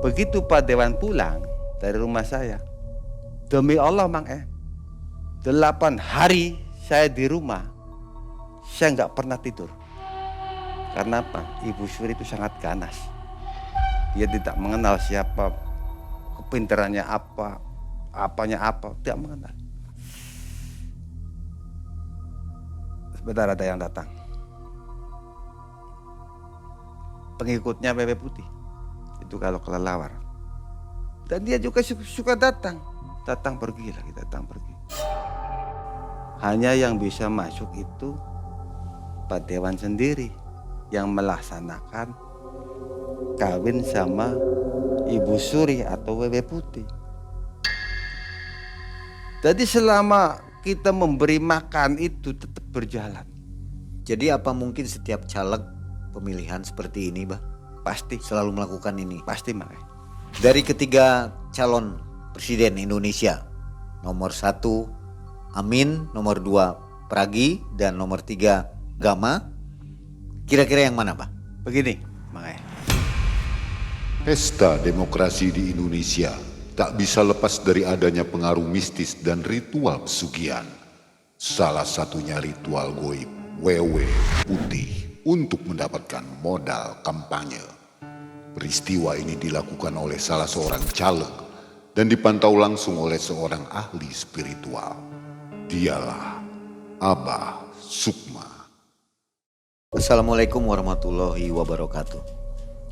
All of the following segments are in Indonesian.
Begitu Pak Dewan pulang dari rumah saya, demi Allah Mang 8 hari saya di rumah, saya nggak pernah tidur. Karena apa? Ibu Suri itu sangat ganas. Dia tidak mengenal siapa, kepintarannya apa, apanya apa, tidak mengenal. Sebentar ada yang datang. Pengikutnya Wewe Putih. Itu kalau kelelawar. Dan dia juga suka datang. Datang pergi lagi, datang pergi. Hanya yang bisa masuk itu Pak Dewan sendiri yang melaksanakan kawin sama Ibu Suri atau Wewe Putih. Jadi selama kita memberi makan itu tetap berjalan. Jadi apa mungkin setiap caleg pemilihan seperti ini, Bah? Pasti. Selalu melakukan ini? Pasti Mang. Dari ketiga calon presiden Indonesia, nomor 1 Amin, nomor 2 Pragi, dan nomor 3 Gama, kira-kira yang mana, Pak? Begini, Mang. Pesta demokrasi di Indonesia tak bisa lepas dari adanya pengaruh mistis dan ritual pesugihan. Salah satunya ritual goib Wewe Putih untuk mendapatkan modal kampanye. Peristiwa ini dilakukan oleh salah seorang caleg dan dipantau langsung oleh seorang ahli spiritual. Dialah Abah Sukma. Assalamualaikum warahmatullahi wabarakatuh.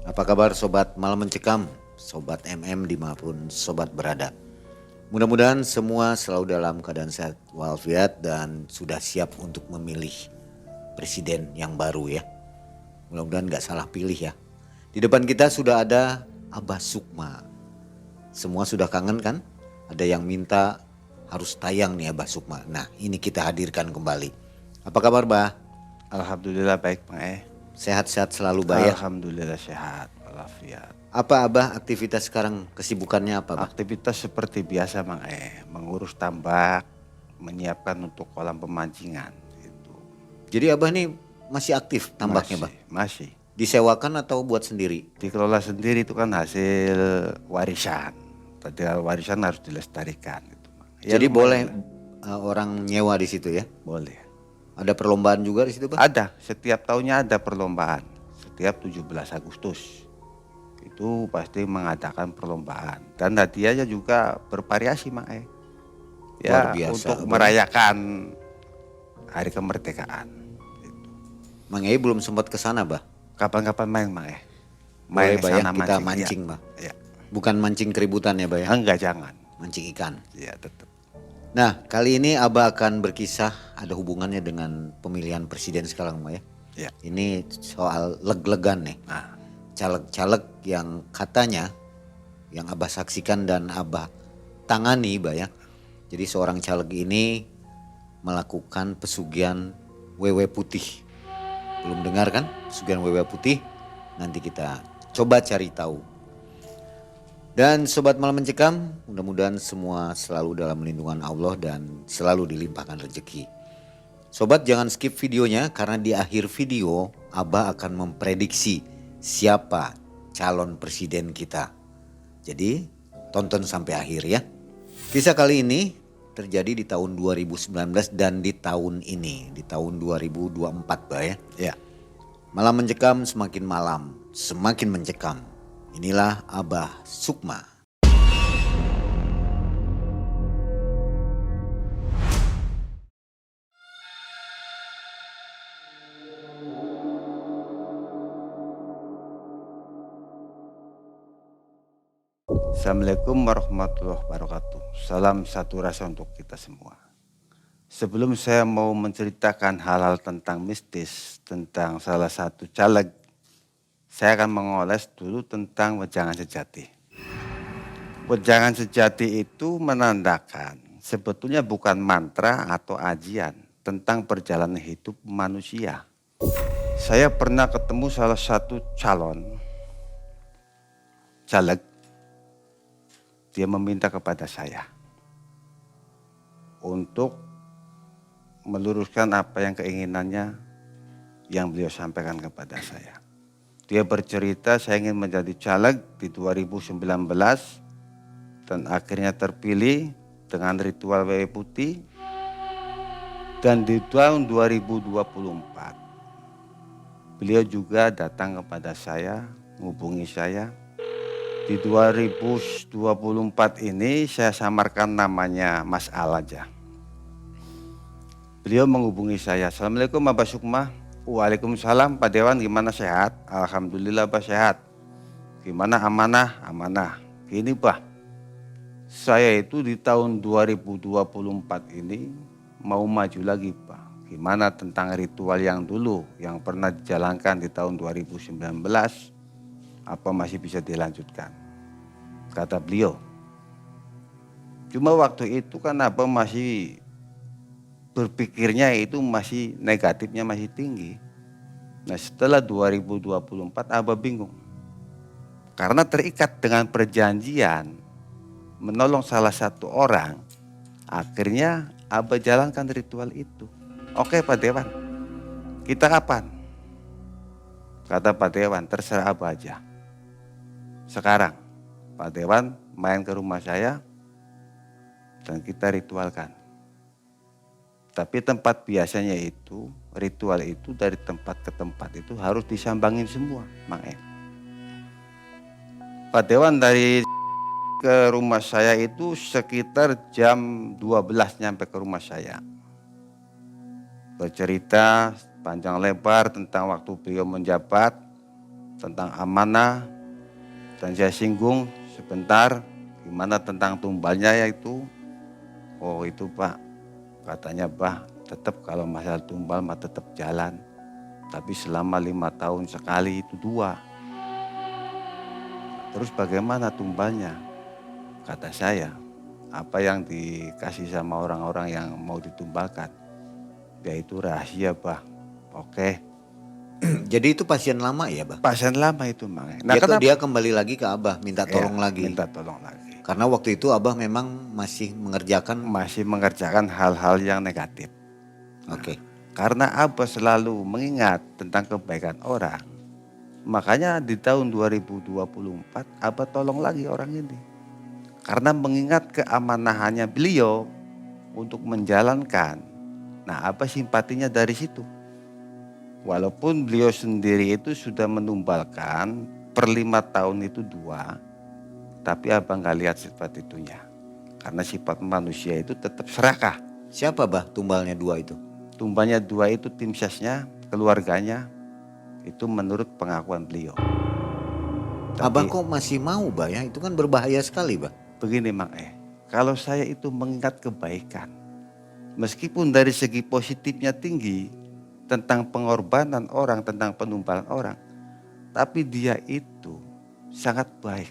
Apa kabar Sobat Malam Mencekam, Sobat MM dimanapun Sobat berada. Mudah-mudahan semua selalu dalam keadaan sehat walafiat dan sudah siap untuk memilih presiden yang baru ya. Mudah-mudahan gak salah pilih ya. Di depan kita sudah ada Abah Sukma. Semua sudah kangen kan? Ada yang minta harus tayang nih Abah Sukma. Nah ini kita hadirkan kembali. Apa kabar Bah? Alhamdulillah baik Mang. Sehat-sehat selalu Bah ya? Alhamdulillah sehat walafiat. Apa Abah aktivitas sekarang, kesibukannya apa Bah? Aktivitas seperti biasa Mang. Mengurus tambak, menyiapkan untuk kolam pemancingan. Gitu. Jadi Abah nih masih aktif tambaknya Bah? Masih. Disewakan atau buat sendiri? Dikelola sendiri itu kan hasil warisan. Padahal warisan harus dilestarikan. Gitu. Ya, jadi boleh lah. orang nyewa di situ ya? Boleh. Ada perlombaan juga di situ Bah? Ada, setiap tahunnya ada perlombaan. Setiap 17 Agustus. Itu pasti mengadakan perlombaan. Dan hadiahnya juga bervariasi Mang. Ya, Luar biasa, untuk Abah. merayakan hari kemerdekaan. Gitu. Mang Ei belum sempat ke sana Bah? Kapan-kapan main Mang. Boleh Bah ya, kesana kita mancing ya. Bah? Ya. Bukan mancing keributan ya Bah ya? Enggak, jangan. Mancing ikan. Ya tetap. Nah kali ini Abah akan berkisah ada hubungannya dengan pemilihan presiden sekarang Bah ya? Ya. Ini soal leg-legan nih. Nah, Caleg-caleg yang katanya yang Abah saksikan dan Abah tangani Bah ya. Jadi seorang caleg ini melakukan pesugihan Wewe Putih. Belum dengar kan pesugihan Wewe Putih? Nanti kita coba cari tahu. Dan Sobat Malam Mencekam, mudah-mudahan semua selalu dalam lindungan Allah dan selalu dilimpahkan rezeki. Sobat jangan skip videonya karena di akhir video Abah akan memprediksi siapa calon presiden kita. Jadi tonton sampai akhir ya. Kisah kali ini terjadi di tahun 2019 dan di tahun ini, di tahun 2024 Bah ya. ya. Malam mencekam semakin malam, semakin mencekam. Inilah Abah Sukma. Assalamualaikum warahmatullahi wabarakatuh. Salam satu rasa untuk kita semua. Sebelum saya mau menceritakan hal-hal tentang mistis, tentang salah satu caleg, saya akan mengoles dulu tentang wejangan sejati. Wejangan sejati itu menandakan sebetulnya bukan mantra atau ajian tentang perjalanan hidup manusia. Saya pernah ketemu salah satu calon caleg. Dia meminta kepada saya untuk meluruskan apa yang keinginannya yang beliau sampaikan kepada saya. Dia bercerita saya ingin menjadi caleg di 2019 dan akhirnya terpilih dengan ritual wewe putih. Dan di tahun 2024 beliau juga datang kepada saya, menghubungi saya. Di 2024 ini saya samarkan namanya Mas Al aja. Beliau menghubungi saya, Assalamualaikum Abah Sukma. Waalaikumsalam Pak Dewan, gimana sehat? Alhamdulillah Pak sehat. Gimana amanah? Amanah. Gini Pak, saya itu di tahun 2024 ini mau maju lagi Pak. Gimana tentang ritual yang dulu yang pernah dijalankan di tahun 2019? Apa masih bisa dilanjutkan? Kata beliau. Cuma waktu itu kan Abah masih berpikirnya itu masih negatifnya masih tinggi. Nah setelah 2024 Abah bingung. Karena terikat dengan perjanjian menolong salah satu orang, akhirnya Abah jalankan ritual itu. Oke Pak Dewan, kita kapan? Kata Pak Dewan, terserah Abah aja. Sekarang Pak Dewan main ke rumah saya dan kita ritualkan. Tapi tempat biasanya itu, ritual itu dari tempat ke tempat itu harus disambangin semua, Mang E. Pak Dewan dari ke rumah saya itu sekitar jam 12 nyampe ke rumah saya. Bercerita panjang lebar tentang waktu beliau menjabat, tentang amanah, dan saya singgung sebentar gimana tentang tumbalnya yaitu. Oh itu Pak, katanya Pak tetap kalau masalah tumbal mah tetap jalan. Tapi selama 5 tahun sekali itu 2. Terus bagaimana tumbalnya? Kata saya, apa yang dikasih sama orang-orang yang mau ditumbalkan, ya itu rahasia Bah. Oke. Jadi itu pasien lama ya Bah? Pasien lama itu Mang. Nah, dia kembali lagi ke Abah minta tolong Ya, lagi. minta tolong lagi. Karena waktu itu Abah memang masih mengerjakan hal-hal yang negatif. Oke. Karena Abah selalu mengingat tentang kebaikan orang. Makanya di tahun 2024 Abah tolong lagi orang ini. Karena mengingat keamanahannya beliau untuk menjalankan. Nah Abah simpatinya dari situ. Walaupun beliau sendiri itu sudah menumbalkan per 5 tahun itu 2. Tapi Abah gak lihat sifat itunya. Karena sifat manusia itu tetap serakah. Siapa Bah tumbalnya 2 itu? Tumbalnya 2 itu tim sesnya, keluarganya. Itu menurut pengakuan beliau. Abah kok masih mau Bah ya? Itu kan berbahaya sekali Bah. Begini Mang E, kalau saya itu mengingat kebaikan. Meskipun dari segi positifnya tinggi tentang pengorbanan orang, tentang penumbalan orang. Tapi dia itu sangat baik.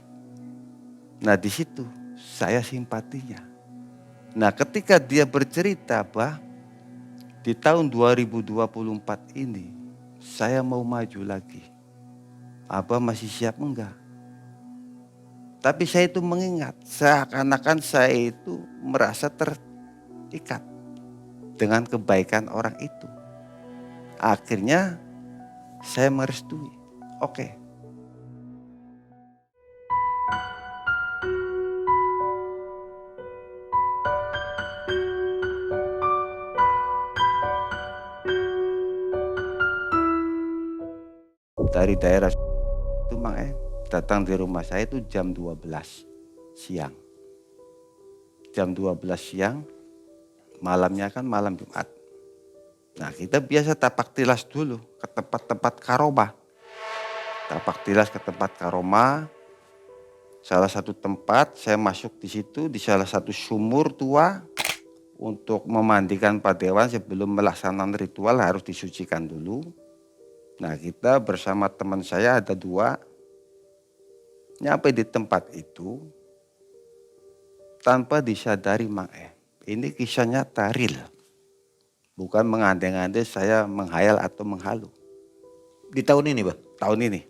Nah di situ saya simpatinya. Nah ketika dia bercerita Bah, di tahun 2024 ini saya mau maju lagi. Abah masih siap enggak? Tapi saya itu mengingat seakan-akan saya itu merasa terikat dengan kebaikan orang itu. Akhirnya saya merestui. Oke. Dari daerah itu Mang datang di rumah saya itu jam 12 siang. Jam 12 siang, malamnya kan malam Jumat. Nah kita biasa tapak tilas dulu ke tempat-tempat karomah. Tapak tilas ke tempat karomah. Salah satu tempat saya masuk di situ di salah satu sumur tua untuk memandikan Pak Dewan sebelum melaksanakan ritual harus disucikan dulu. Nah kita bersama teman saya ada 2. Nyampe di tempat itu tanpa disadari Mang ini kisah nyata real. Bukan mengandai-andai saya menghayal atau menghalu. Di tahun ini Bah? Tahun ini.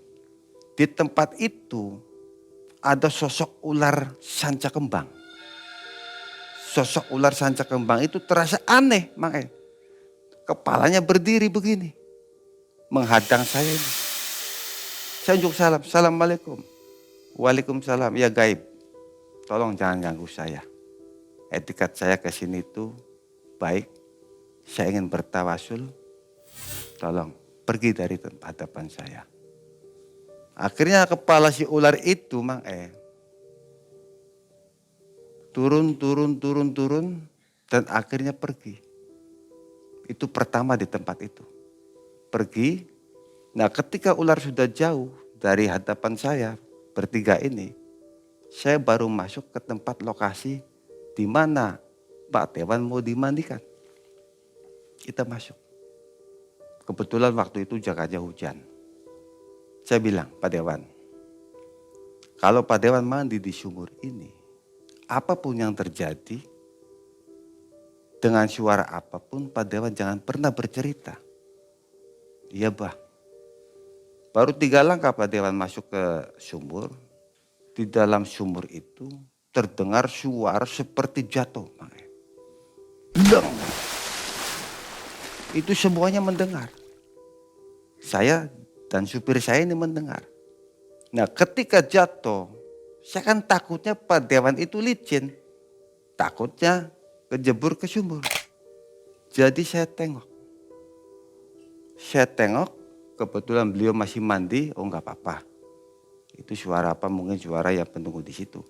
Di tempat itu ada sosok ular sanca kembang. Sosok ular sanca kembang itu terasa aneh Mang Kepalanya berdiri begini. Menghadang saya ini. Saya unjuk salam, Assalamualaikum. Waalaikumsalam, ya gaib. Tolong jangan ganggu saya. Etikat saya ke sini itu baik. Saya ingin bertawasul. Tolong pergi dari hadapan saya. Akhirnya kepala si ular itu turun dan akhirnya pergi. Itu pertama di tempat itu. Pergi. Nah, ketika ular sudah jauh dari hadapan saya bertiga ini, saya baru masuk ke tempat lokasi di mana Pak Dewan mau dimandikan. Kita masuk. Kebetulan waktu itu Jakarta hujan. Saya bilang, Pak Dewan, kalau Pak Dewan mandi di sumur ini, apapun yang terjadi, dengan suara apapun, Pak Dewan jangan pernah bercerita. Iya, Bah. Baru 3 langkah Pak Dewan masuk ke sumur. Di dalam sumur itu terdengar suara seperti jatuh. Bleng. Itu semuanya mendengar. Saya dan supir saya ini mendengar. Nah, ketika jatuh, saya kan takutnya Pak Dewan itu licin. Takutnya kejebur ke sumur. Jadi saya tengok. Kebetulan beliau masih mandi, oh enggak apa-apa. Itu suara apa? Mungkin suara yang penunggu di situ.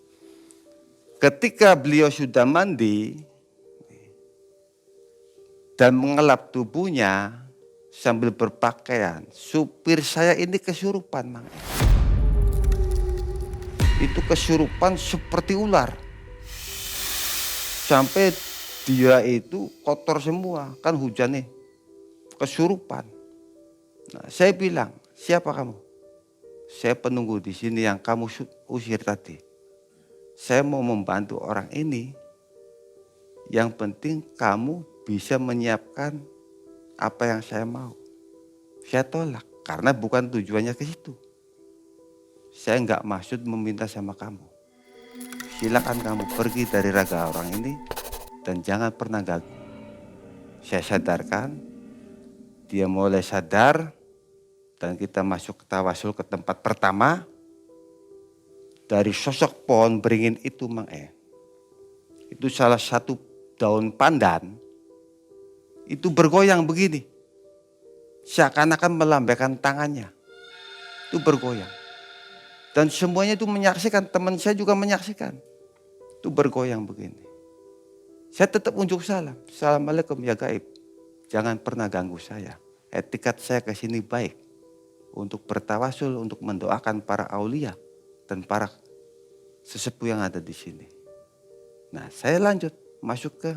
Ketika beliau sudah mandi dan mengelap tubuhnya sambil berpakaian, supir saya ini kesurupan, Mang. Itu kesurupan seperti ular. Sampai dia itu kotor semua, kan hujan nih. Kesurupan. Nah, saya bilang, siapa kamu? Saya penunggu di sini yang kamu usir tadi. Saya mau membantu orang ini. Yang penting kamu bisa menyiapkan apa yang saya mau. Saya tolak karena bukan tujuannya ke situ. Saya enggak maksud meminta sama kamu. Silakan kamu pergi dari raga orang ini dan jangan pernah ganggu. Saya sadarkan, dia mulai sadar. Dan kita masuk ke tawasul ke tempat pertama. Dari sosok pohon beringin itu, Mang itu salah satu daun pandan. Itu bergoyang begini. Seakan-akan melambaikan tangannya. Itu bergoyang. Dan semuanya itu menyaksikan, teman saya juga menyaksikan. Itu bergoyang begini. Saya tetap unjuk salam. Assalamualaikum ya gaib. Jangan pernah ganggu saya. Etikat saya ke sini baik. Untuk bertawasul, untuk mendoakan para aulia dan para sesepuh yang ada di sini. Nah, saya lanjut masuk ke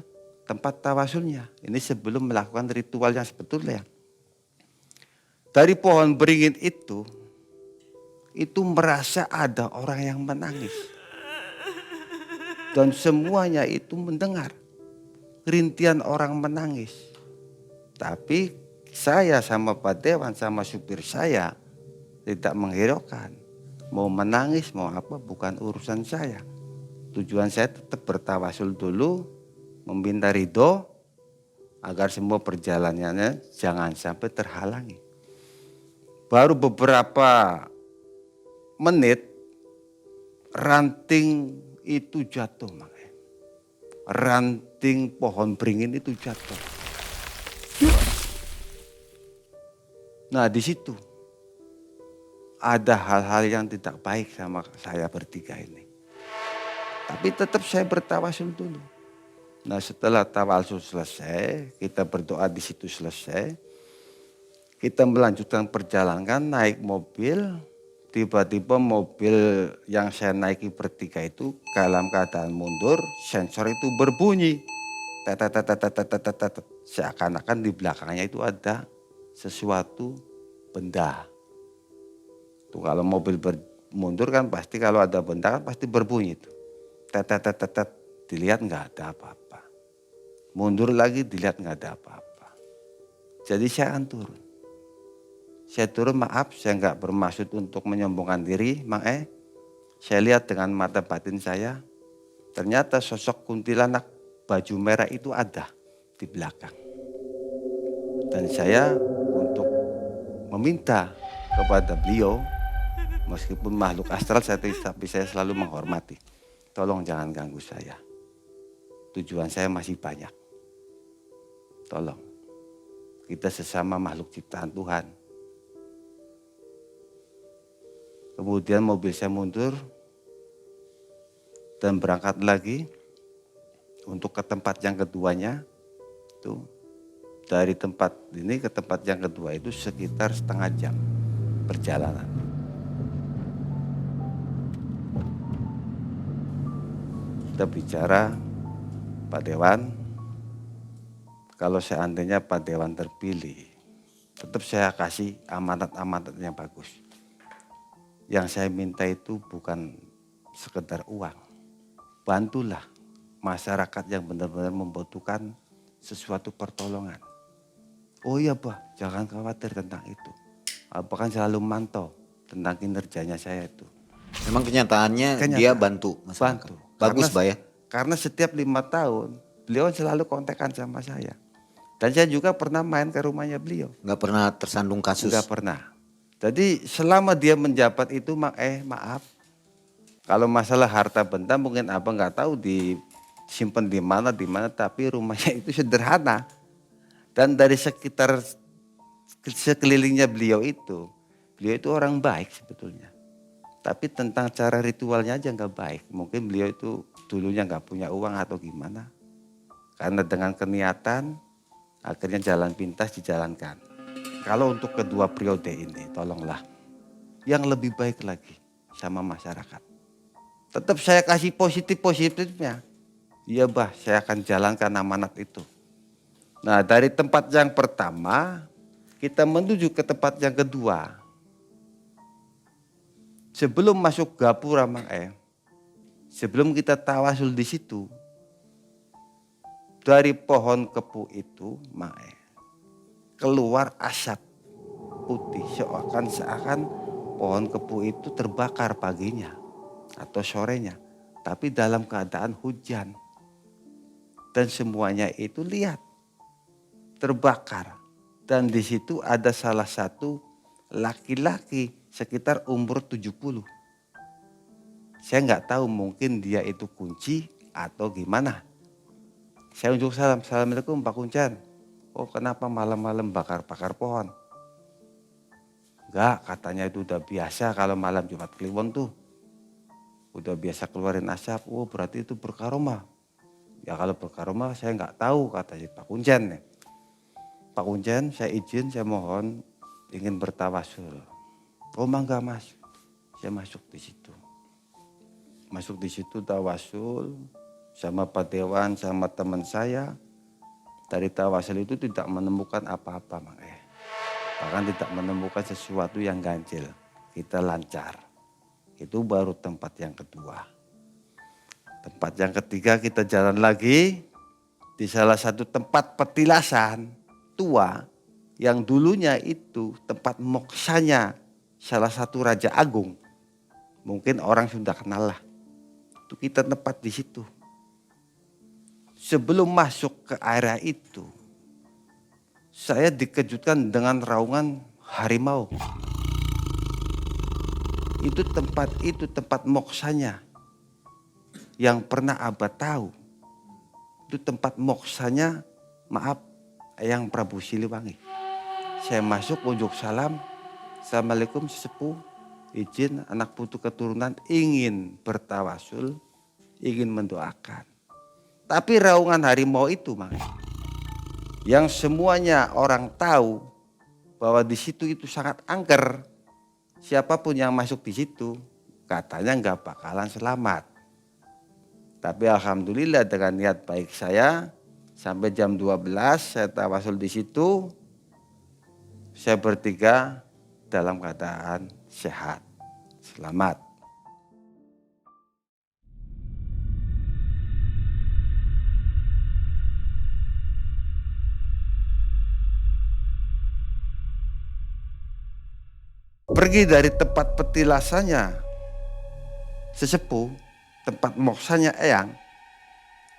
tempat tawasulnya. Ini sebelum melakukan ritual yang sebetulnya. Dari pohon beringin itu merasa ada orang yang menangis. Dan semuanya itu mendengar rintian orang menangis. Tapi saya sama Pak Dewan sama supir saya tidak menghiraukan. Mau menangis mau apa bukan urusan saya. Tujuan saya tetap bertawasul dulu. Meminta ridho agar semua perjalanannya jangan sampai terhalangi. Baru beberapa menit ranting itu jatuh. Ranting pohon beringin itu jatuh. Nah, di situ ada hal-hal yang tidak baik sama saya bertiga ini. Tapi tetap saya bertawasul dulu. Nah, setelah tawasul selesai, kita berdoa di situ selesai. Kita melanjutkan perjalanan naik mobil. Tiba-tiba mobil yang saya naiki bertiga itu dalam keadaan mundur, sensor itu berbunyi. Seakan-akan di belakangnya itu ada sesuatu benda. Tuh kalau mobil mundur kan pasti kalau ada benda kan pasti berbunyi itu. Dilihat nggak ada apa-apa. Mundur lagi dilihat nggak ada apa-apa. Jadi saya akan turun. Saya turun, maaf saya nggak bermaksud untuk menyombongkan diri, Mang Saya lihat dengan mata batin saya, ternyata sosok kuntilanak baju merah itu ada di belakang. Dan saya untuk meminta kepada beliau Meskipun makhluk astral tapi saya selalu menghormati. Tolong jangan ganggu saya. Tujuan saya masih banyak. Tolong. Kita sesama makhluk ciptaan Tuhan. Kemudian mobil saya mundur dan berangkat lagi untuk ke tempat yang keduanya. Tuh, dari tempat ini ke tempat yang kedua itu sekitar setengah jam perjalanan. Kita bicara, Pak Dewan, kalau seandainya Pak Dewan terpilih, tetap saya kasih amanat-amanat yang bagus. Yang saya minta itu bukan sekedar uang. Bantulah masyarakat yang benar-benar membutuhkan sesuatu pertolongan. Oh iya Pak, jangan khawatir tentang itu. Abah kan selalu mantau tentang kinerjanya saya itu. Memang kenyataannya Kenyataan. dia bantu masyarakat. Bantu. Bagus Karena- Pak ya. Karena setiap 5 tahun beliau selalu kontekan sama saya. Dan saya juga pernah main ke rumahnya beliau. Nggak pernah tersandung kasus. Enggak pernah. Jadi selama dia menjabat itu maaf. Kalau masalah harta benda mungkin abang nggak tahu disimpan di mana, tapi rumahnya itu sederhana. Dan dari sekitar sekelilingnya beliau itu orang baik sebetulnya. Tapi tentang cara ritualnya aja nggak baik. Mungkin beliau itu dulunya nggak punya uang atau gimana. Karena dengan keniatan akhirnya jalan pintas dijalankan. Kalau untuk kedua periode ini tolonglah yang lebih baik lagi sama masyarakat. Tetap saya kasih positifnya. Iya bah, saya akan jalankan amanat itu. Nah dari tempat yang pertama kita menuju ke tempat yang kedua. Sebelum masuk gapura sebelum kita tawasul di situ, dari pohon kepu itu keluar asap putih seakan-akan pohon kepu itu terbakar paginya atau sorenya, tapi dalam keadaan hujan dan semuanya itu lihat terbakar dan di situ ada salah satu laki-laki sekitar umur 70. Saya nggak tahu mungkin dia itu kunci atau gimana. Saya unjuk salam, Assalamualaikum Pak Kuncan. Oh kenapa malam-malam bakar-bakar pohon? Enggak, katanya itu udah biasa kalau malam Jumat Kliwon tuh. Udah biasa keluarin asap, oh berarti itu berkaromah. Ya kalau berkaromah saya nggak tahu, kata si Pak Kuncan. Pak Kuncan saya izin, saya mohon ingin bertawasul. Oh mangga mas, saya masuk di situ. Masuk di situ tawasul sama Pak Dewan sama teman saya. Dari tawasul itu tidak menemukan apa-apa bahkan tidak menemukan sesuatu yang ganjil. Kita lancar. Itu baru tempat yang kedua. Tempat yang ketiga kita jalan lagi di salah satu tempat petilasan tua yang dulunya itu tempat moksanya salah satu raja agung. Mungkin orang sudah kenal lah. Itu kita tempat di situ. Sebelum masuk ke area itu, saya dikejutkan dengan raungan harimau. Itu tempat moksanya. Yang pernah Abah tahu. Itu tempat moksanya, Eyang Prabu Siliwangi. Saya masuk unjuk salam. Assalamualaikum sesepuh. Izin anak putu keturunan ingin bertawasul, ingin mendoakan. Tapi raungan harimau itu yang semuanya orang tahu bahwa di situ itu sangat angker. Siapapun yang masuk di situ katanya nggak bakalan selamat. Tapi alhamdulillah dengan niat baik saya sampai jam 12 saya tawasul di situ. Saya bertiga dalam keadaan sehat, selamat. Pergi dari tempat petilasannya sesepuh, tempat moksanya Eyang,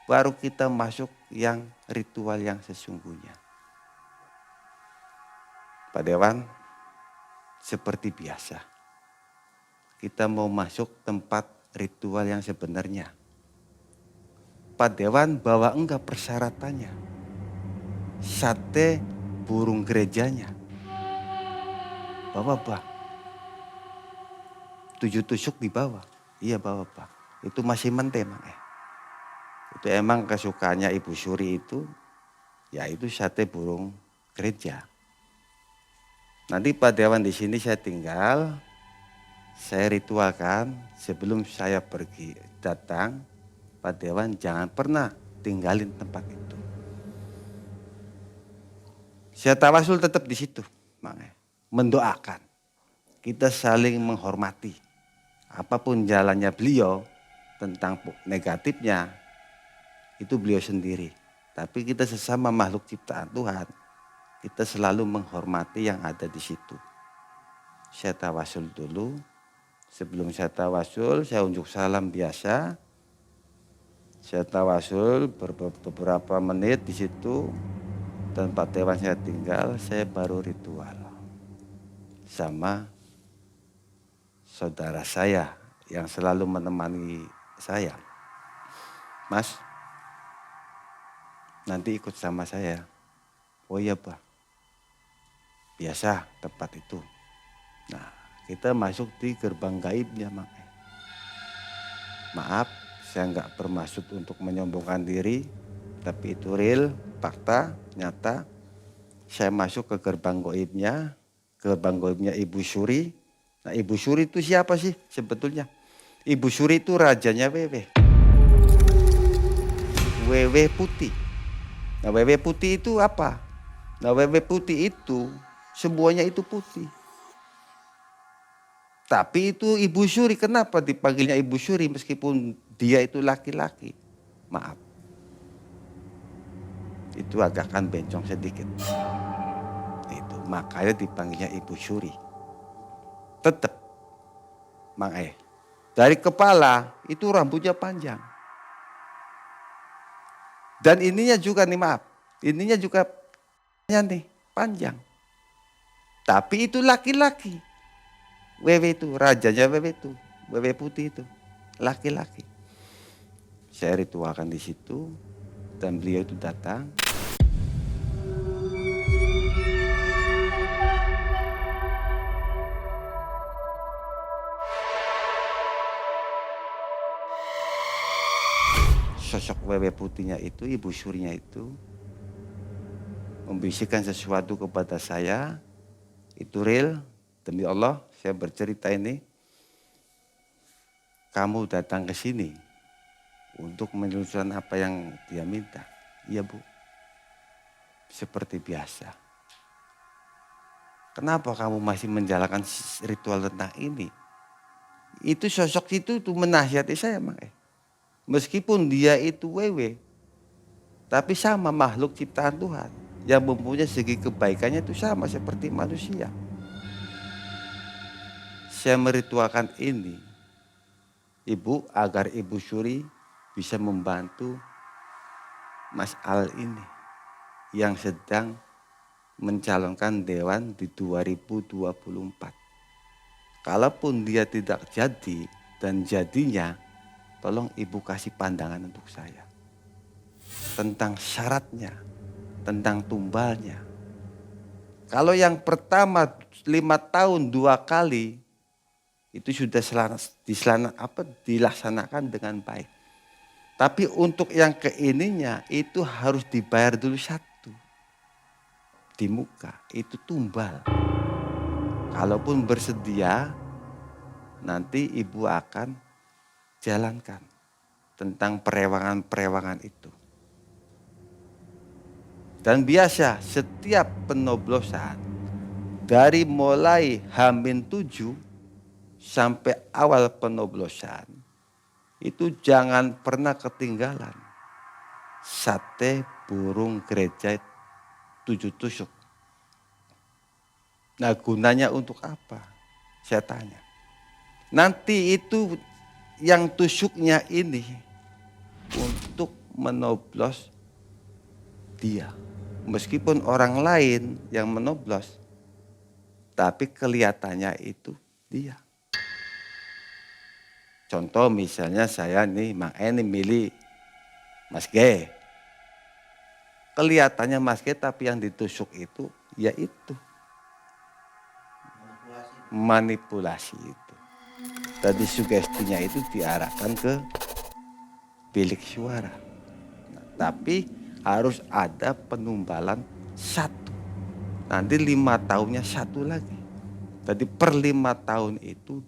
baru kita masuk yang ritual yang sesungguhnya. Pak Dewan, seperti biasa, kita mau masuk tempat ritual yang sebenarnya. Pak Dewan bawa enggak persyaratannya. Sate burung gerejanya. Bawa Pak. 7 tusuk dibawa. Iya bawa Pak. Itu masih mentah emang. Itu emang kesukaannya Ibu Suri itu. Ya itu sate burung gereja. Nanti Pak Dewan di sini saya tinggal. Saya ritualkan sebelum saya pergi datang. Pak Dewan jangan pernah tinggalin tempat itu. Saya tawasul tetap di situ, mendoakan. Kita saling menghormati. Apapun jalannya beliau tentang negatifnya, itu beliau sendiri. Tapi kita sesama makhluk ciptaan Tuhan, kita selalu menghormati yang ada di situ. Saya tawasul dulu. Sebelum saya tawasul, saya unjuk salam biasa. Saya tawasul beberapa menit di situ. Dan Pak Dewan saya tinggal, saya baru ritual. Sama saudara saya yang selalu menemani saya. Mas, nanti ikut sama saya. Oh iya Pak, biasa tempat itu. Nah, kita masuk di gerbang gaibnya makanya. Maaf, saya nggak bermaksud untuk menyombongkan diri, tapi itu real, fakta, nyata. Saya masuk ke gerbang gaibnya Ibu Suri. Nah Ibu Suri itu siapa sih sebetulnya? Ibu Suri itu rajanya Wewe. Wewe putih. Nah Wewe putih itu apa? Nah Wewe putih itu semuanya itu putih. Tapi itu Ibu Suri, kenapa dipanggilnya Ibu Suri meskipun dia itu laki-laki? Maaf. Itu agak kan bencong sedikit. Itu makanya dipanggilnya Ibu Suri. Tetap. Dari kepala itu rambutnya panjang. Dan ininya juga nih maaf. Ininya juga nih panjang. Tapi itu laki-laki. Wewe itu, rajanya Wewe itu, Wewe putih itu, laki-laki. Saya ritualkan di situ dan beliau itu datang. Sosok Wewe putihnya itu, Ibu Surinya itu membisikkan sesuatu kepada saya. Itu real, demi Allah. Saya bercerita ini, kamu datang ke sini untuk menyelesaikan apa yang dia minta. Iya Bu, seperti biasa. Kenapa kamu masih menjalankan ritual tentang ini? Itu sosok itu tuh menasihati saya meskipun dia itu wewe, tapi sama makhluk ciptaan Tuhan yang mempunyai segi kebaikannya itu sama seperti manusia. Saya meritualkan ini, Ibu, agar Ibu Suri bisa membantu Mas Al ini yang sedang mencalonkan dewan di 2024. Kalaupun dia tidak jadi dan jadinya, tolong Ibu kasih pandangan untuk saya. Tentang syaratnya, tentang tumbalnya. Kalau yang pertama 5 tahun 2 kali, itu sudah dilaksanakan dengan baik. Tapi untuk yang keininya itu harus dibayar dulu 1. Di muka itu tumbal. Kalaupun bersedia nanti Ibu akan jalankan tentang perewangan-perewangan itu. Dan biasa setiap penoblosan dari mulai H-7 sampai awal penoblosan itu jangan pernah ketinggalan sate burung gereja 7 tusuk. Nah gunanya untuk apa? Saya tanya. Nanti itu yang tusuknya ini untuk menoblos dia. Meskipun orang lain yang menoblos, tapi kelihatannya itu dia. Contoh misalnya saya nih, Mang Eni milih Mas G. Kelihatannya Mas G tapi yang ditusuk itu ya itu. Manipulasi itu. Tadi sugestinya itu diarahkan ke bilik suara. Nah, tapi harus ada penumbalan satu. Nanti 5 tahunnya satu lagi. Jadi per 5 tahun itu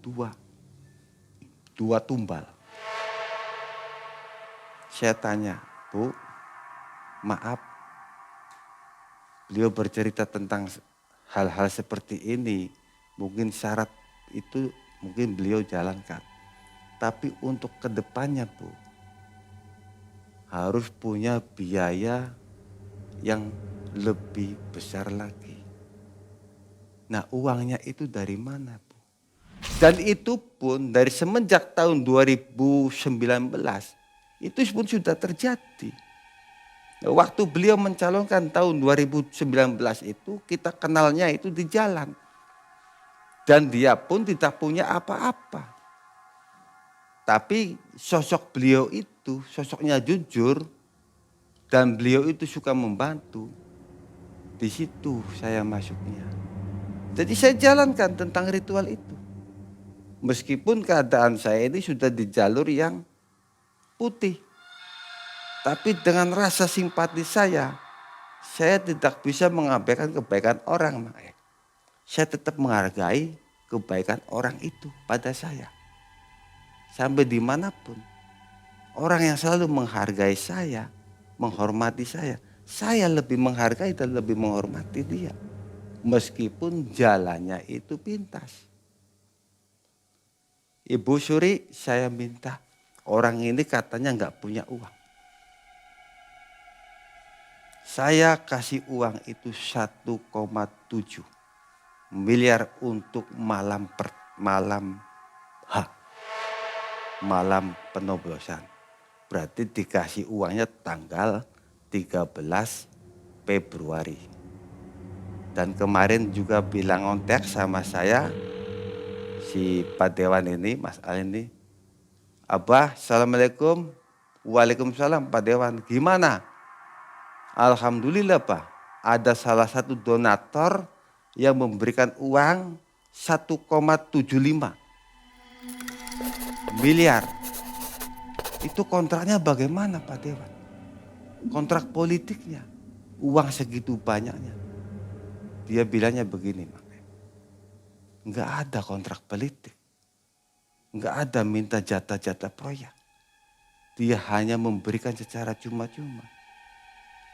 dua tumbal. Saya tanya, Bu, maaf, beliau bercerita tentang hal-hal seperti ini. Mungkin syarat itu mungkin beliau jalankan. Tapi untuk kedepannya, Bu, harus punya biaya yang lebih besar lagi. Nah, uangnya itu dari mana, Bu? Dan itu pun dari semenjak tahun 2019 itu pun sudah terjadi. Waktu beliau mencalonkan tahun 2019 itu kita kenalnya itu di jalan. Dan dia pun tidak punya apa-apa. Tapi sosok beliau itu, sosoknya jujur dan beliau itu suka membantu. Di situ saya masuknya. Jadi saya jalankan tentang ritual itu. Meskipun keadaan saya ini sudah di jalur yang putih. Tapi dengan rasa simpati saya tidak bisa mengabaikan kebaikan orang. Saya tetap menghargai kebaikan orang itu pada saya. Sampai dimanapun. Orang yang selalu menghargai saya, menghormati saya lebih menghargai dan lebih menghormati dia. Meskipun jalannya itu pintas. Ibu Suri, saya minta, orang ini katanya nggak punya uang. Saya kasih uang itu 1,7 miliar untuk malam penoblosan. Berarti dikasih uangnya tanggal 13 Februari. Dan kemarin juga bilang kontak sama saya si Pak Dewan ini, Mas Al ini. Abah, Assalamualaikum. Waalaikumsalam Pak Dewan. Gimana? Alhamdulillah Pak. Ada salah satu donator yang memberikan uang 1,75 miliar. Itu kontraknya bagaimana Pak Dewan? Kontrak politiknya. Uang segitu banyaknya. Dia bilangnya begini, enggak ada kontrak politik. Enggak ada minta jatah-jatah proyek. Dia hanya memberikan secara cuma-cuma.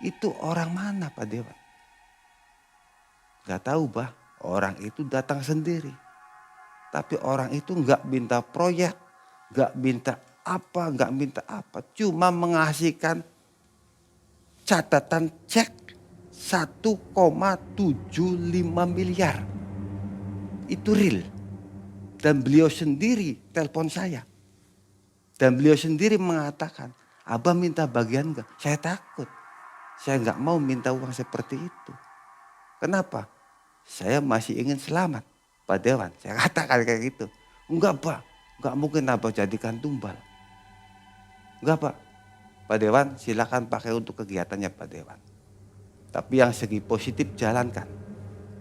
Itu orang mana Pak Dewan? Enggak tahu Bah, orang itu datang sendiri. Tapi orang itu enggak minta proyek, enggak minta apa. Cuma mengasihkan catatan cek 1,75 miliar. Itu real. Dan beliau sendiri telepon saya. Dan beliau sendiri mengatakan, Abah minta bagian enggak? Saya takut. Saya enggak mau minta uang seperti itu. Kenapa? Saya masih ingin selamat Pak Dewan. Saya katakan kayak gitu. Enggak Pak, enggak mungkin Abah jadikan tumbal. Enggak Pak. Pak Dewan silakan pakai untuk kegiatannya Pak Dewan. Tapi yang segi positif jalankan.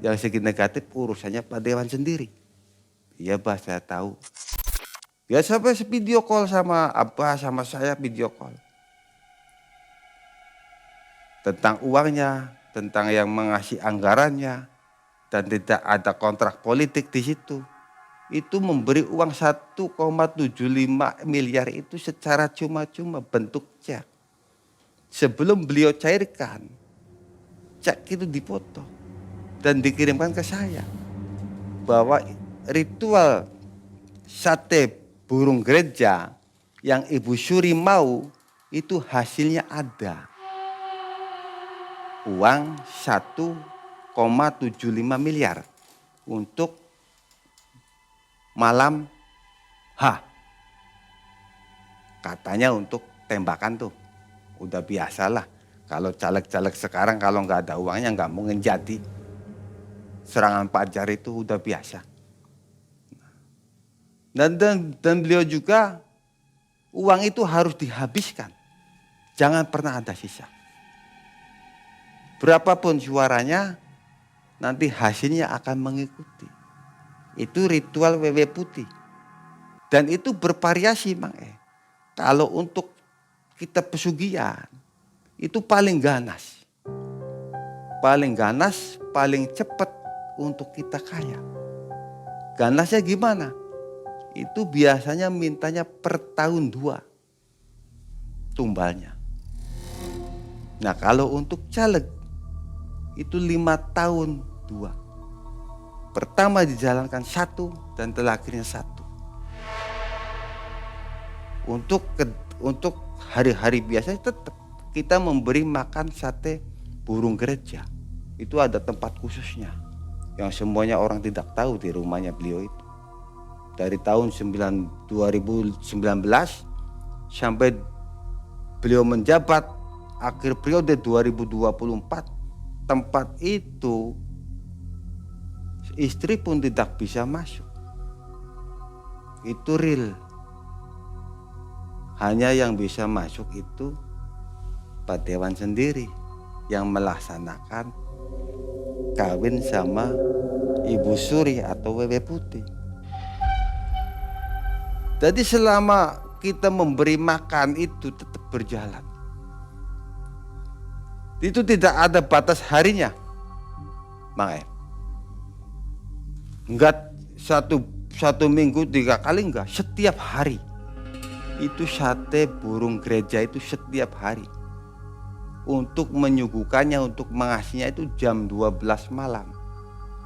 Yang segi negatif urusannya Pak Dewan sendiri. Iya Bah, saya tahu. Ya sampai video call sama Abah sama saya video call. Tentang uangnya, tentang yang mengasih anggarannya. Dan tidak ada kontrak politik di situ. Itu memberi uang 1,75 miliar itu secara cuma-cuma bentuk cek. Sebelum beliau cairkan. Cek itu dipoto dan dikirimkan ke saya bahwa ritual sate burung gereja yang Ibu Suri mau itu hasilnya ada. Uang 1,75 miliar untuk malam katanya untuk tembakan tuh udah biasalah. Kalau caleg-caleg sekarang kalau nggak ada uangnya nggak mungkin jadi. Serangan pajar itu udah biasa. Dan beliau juga uang itu harus dihabiskan. Jangan pernah ada sisa. Berapapun suaranya, nanti hasilnya akan mengikuti. Itu ritual wewe putih. Dan itu bervariasi Mang E. Kalau untuk kita pesugihan, itu paling ganas. Paling ganas, paling cepat untuk kita kaya. Ganasnya gimana? Itu biasanya mintanya per tahun 2 tumbalnya. Nah kalau untuk caleg itu 5 tahun 2. Pertama dijalankan 1 dan terakhirnya 1. Untuk hari-hari biasa tetap kita memberi makan sate burung gereja. Itu ada tempat khususnya yang semuanya orang tidak tahu di rumahnya beliau itu. Dari tahun 2019 sampai beliau menjabat akhir periode 2024, tempat itu istri pun tidak bisa masuk. Itu real. Hanya yang bisa masuk itu Pak Dewan sendiri yang melaksanakan kawin sama Ibu Suri atau Wewe Putih. Jadi selama kita memberi makan itu tetap berjalan. Itu tidak ada batas harinya. Makanya enggak satu minggu 3 kali, enggak, setiap hari. Itu sate burung gereja itu setiap hari. Untuk menyuguhkannya, untuk mengasihnya itu jam 12 malam.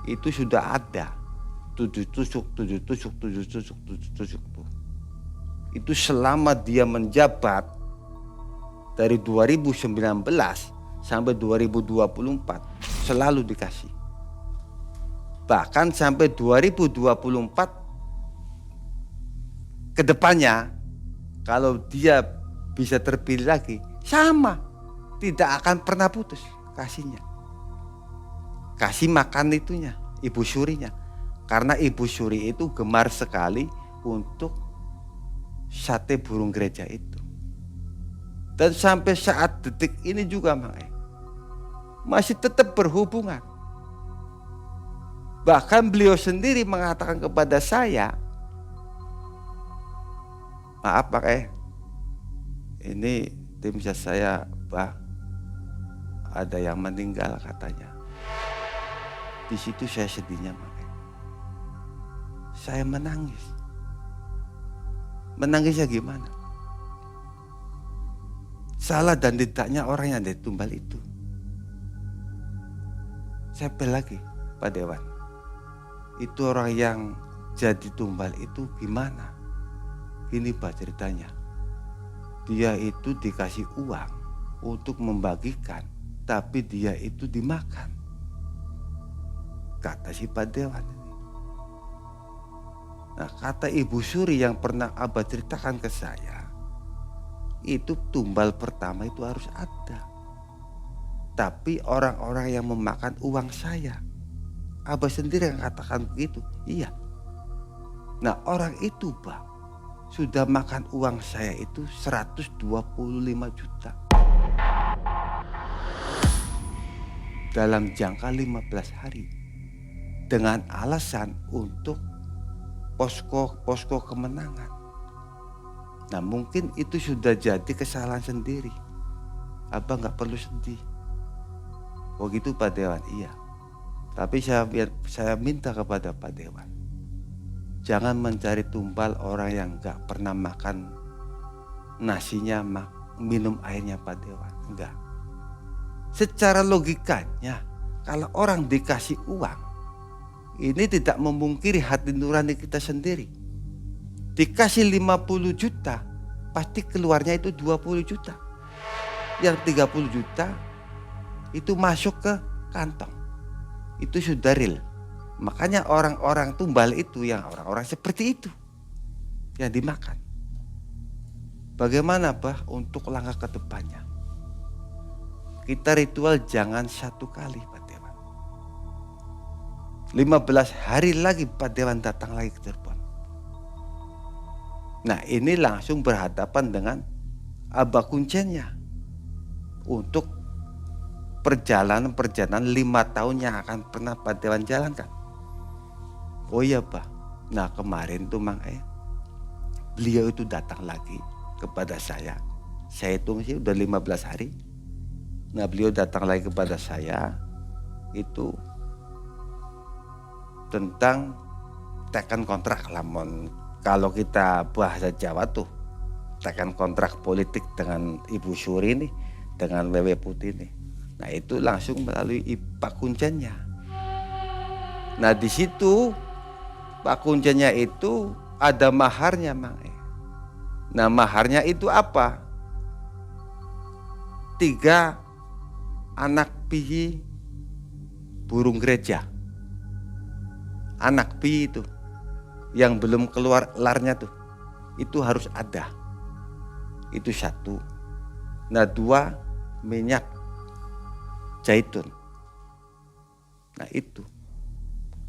Itu sudah ada 7 tusuk tuh. Itu selama dia menjabat dari 2019 sampai 2024 selalu dikasih. Bahkan sampai 2024 ke depannya kalau dia bisa terpilih lagi sama, tidak akan pernah putus kasihnya. Kasih makan itunya, Ibu Surinya. Karena Ibu Suri itu gemar sekali untuk sate burung gereja itu. Dan sampai saat detik ini juga masih tetap berhubungan. Bahkan beliau sendiri mengatakan kepada saya, maaf Pak ini tim saya Pak, ada yang meninggal katanya. Di situ saya sedihnya saya menangis. Menangisnya gimana? Salah dan tidaknya orang yang dari tumbal itu. Saya bel lagi Pak Dewan. Itu orang yang jadi tumbal itu gimana? Gini Pak ceritanya. Dia itu dikasih uang untuk membagikan, tapi dia itu dimakan. Kata si Pak Dewan. Nah kata Ibu Suri yang pernah Abah ceritakan ke saya, itu tumbal pertama itu harus ada. Tapi orang-orang yang memakan uang saya, Abah sendiri yang katakan begitu. Iya. Nah orang itu Pak sudah makan uang saya itu 125 juta. Dalam jangka 15 hari. Dengan alasan untuk posko kemenangan. Nah mungkin itu sudah jadi kesalahan sendiri. Abah gak perlu sedih. Oh gitu Pak Dewan, iya. Tapi saya minta kepada Pak Dewan, jangan mencari tumbal orang yang gak pernah makan nasinya, minum airnya Pak Dewan. Enggak. Secara logikanya kalau orang dikasih uang, ini tidak memungkiri hati nurani kita sendiri. Dikasih 50 juta, pasti keluarnya itu 20 juta. Yang 30 juta itu masuk ke kantong. Itu sudah real. Makanya orang-orang tumbal itu yang orang-orang seperti itu yang dimakan. Bagaimana Bah untuk langkah ke depannya? Kita ritual jangan 1 kali Pak Dewan. 15 hari lagi Pak Dewan datang lagi ke Cirebon. Nah ini langsung berhadapan dengan Abah Kuncennya untuk perjalanan 5 tahun yang akan pernah Pak Dewan jalankan. Oh iya Pak, nah kemarin tuh Mang beliau itu datang lagi kepada saya hitung sih udah 15 hari. Nah beliau datang lagi kepada saya itu tentang tekan kontrak lamon. Kalau kita bahasa Jawa tuh tekan kontrak politik dengan Ibu Suri nih, dengan Wewe Putih nih. Nah itu langsung melalui Pak Kuncennya. Nah di situ Pak Kuncennya itu ada maharnya Mang. Nah maharnya itu apa? 3 anak pihi burung gereja. Anak pihi itu yang belum keluar larnya tuh, itu harus ada. Itu 1. Nah 2 minyak zaitun. Nah itu